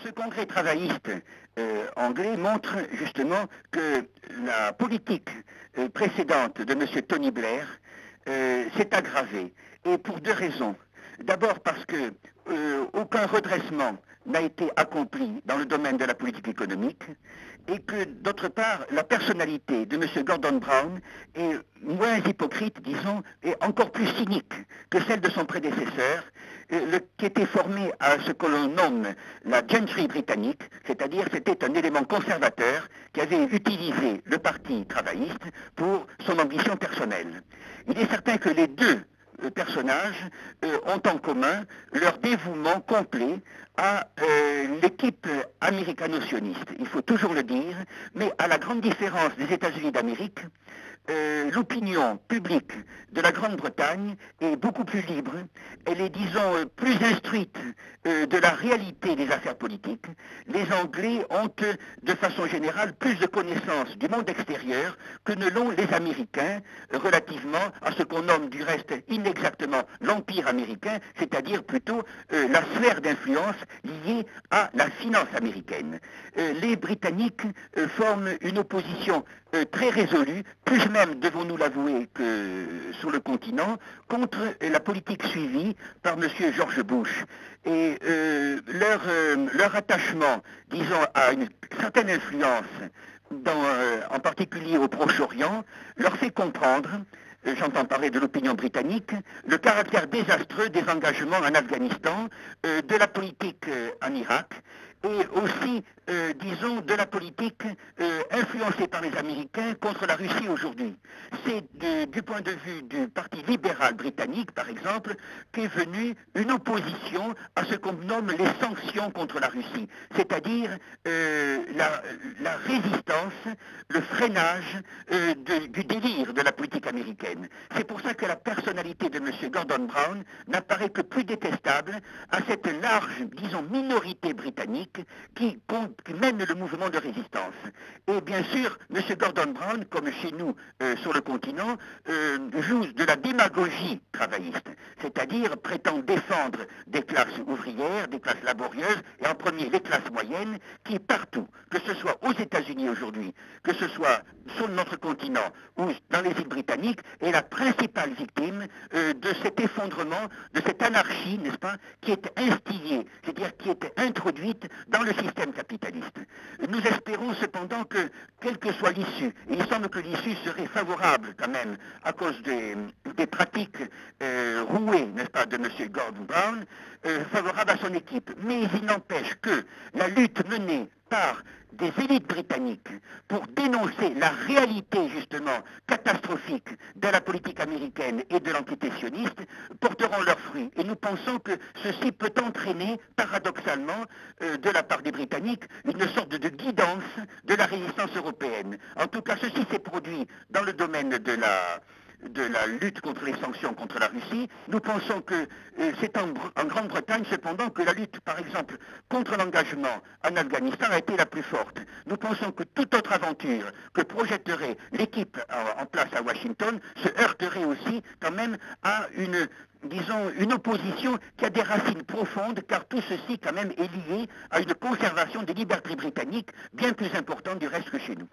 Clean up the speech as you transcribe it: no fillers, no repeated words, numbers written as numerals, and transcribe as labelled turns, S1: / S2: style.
S1: Ce congrès travailliste anglais montre justement que la politique précédente de M. Tony Blair s'est aggravée, et pour deux raisons. D'abord parce que aucun redressement n'a été accompli dans le domaine de la politique économique, et que d'autre part, la personnalité de M. Gordon Brown est moins hypocrite, disons, et encore plus cynique que celle de son prédécesseur, qui était formé à ce que l'on nomme la gentry britannique, c'est-à-dire c'était un élément conservateur qui avait utilisé le parti travailliste pour son ambition personnelle. Il est certain que les deux personnages ont en commun leur dévouement complet à l'équipe américano-sioniste. Il faut toujours le dire, mais à la grande différence des États-Unis d'Amérique, l'opinion publique de la Grande-Bretagne est beaucoup plus libre, elle est, disons, plus instruite de la réalité des affaires politiques. Les Anglais ont, de façon générale, plus de connaissances du monde extérieur que ne l'ont les Américains relativement à ce qu'on nomme du reste inexactement l'Empire américain, c'est-à-dire plutôt la sphère d'influence liée à la finance américaine. Les Britanniques forment une opposition très résolue, plus même, devons-nous l'avouer, que sur le continent, contre la politique suivie par M. George Bush. Et leur attachement, disons, à une certaine influence, en particulier au Proche-Orient, leur fait comprendre, j'entends parler de l'opinion britannique, le caractère désastreux des engagements en Afghanistan, de la politique en Irak, et aussi, disons, de la politique influencée par les Américains contre la Russie aujourd'hui. C'est du point de vue du Parti libéral britannique, par exemple, qu'est venue une opposition à ce qu'on nomme les sanctions contre la Russie, c'est-à-dire la résistance, le freinage du délire de la politique américaine. C'est pour ça que la personnalité de M. Gordon Brown n'apparaît que plus détestable à cette large, disons, minorité britannique qui mène le mouvement de résistance. Et bien sûr, M. Gordon Brown, comme chez nous sur le continent, joue de la démagogie travailliste, c'est-à-dire prétend défendre des classes ouvrières, des classes laborieuses, et en premier les classes moyennes, qui partout, que ce soit aux États-Unis aujourd'hui, que ce soit sur notre continent ou dans les îles britanniques, est la principale victime de cet effondrement, de cette anarchie, n'est-ce pas, qui est instillée, c'est-à-dire qui est introduite dans le système capitaliste. Nous espérons cependant que, quelle que soit l'issue, et il semble que l'issue serait favorable quand même à cause des pratiques rouées, n'est-ce pas, de M. Gordon Brown, favorable à son équipe. Mais il n'empêche que la lutte menée par des élites britanniques pour dénoncer la réalité justement catastrophique de la politique américaine et de l'entité sioniste porteront leurs fruits. Et nous pensons que ceci peut entraîner paradoxalement de la part des Britanniques une sorte de guidance de la résistance européenne. En tout cas, ceci s'est produit dans le domaine de la lutte contre les sanctions contre la Russie. Nous pensons que c'est en Grande-Bretagne cependant que la lutte, par exemple, contre l'engagement en Afghanistan a été la plus forte. Nous pensons que toute autre aventure que projetterait l'équipe en place à Washington se heurterait aussi quand même à disons, une opposition qui a des racines profondes, car tout ceci quand même est lié à une conservation des libertés britanniques bien plus importante du reste que chez nous.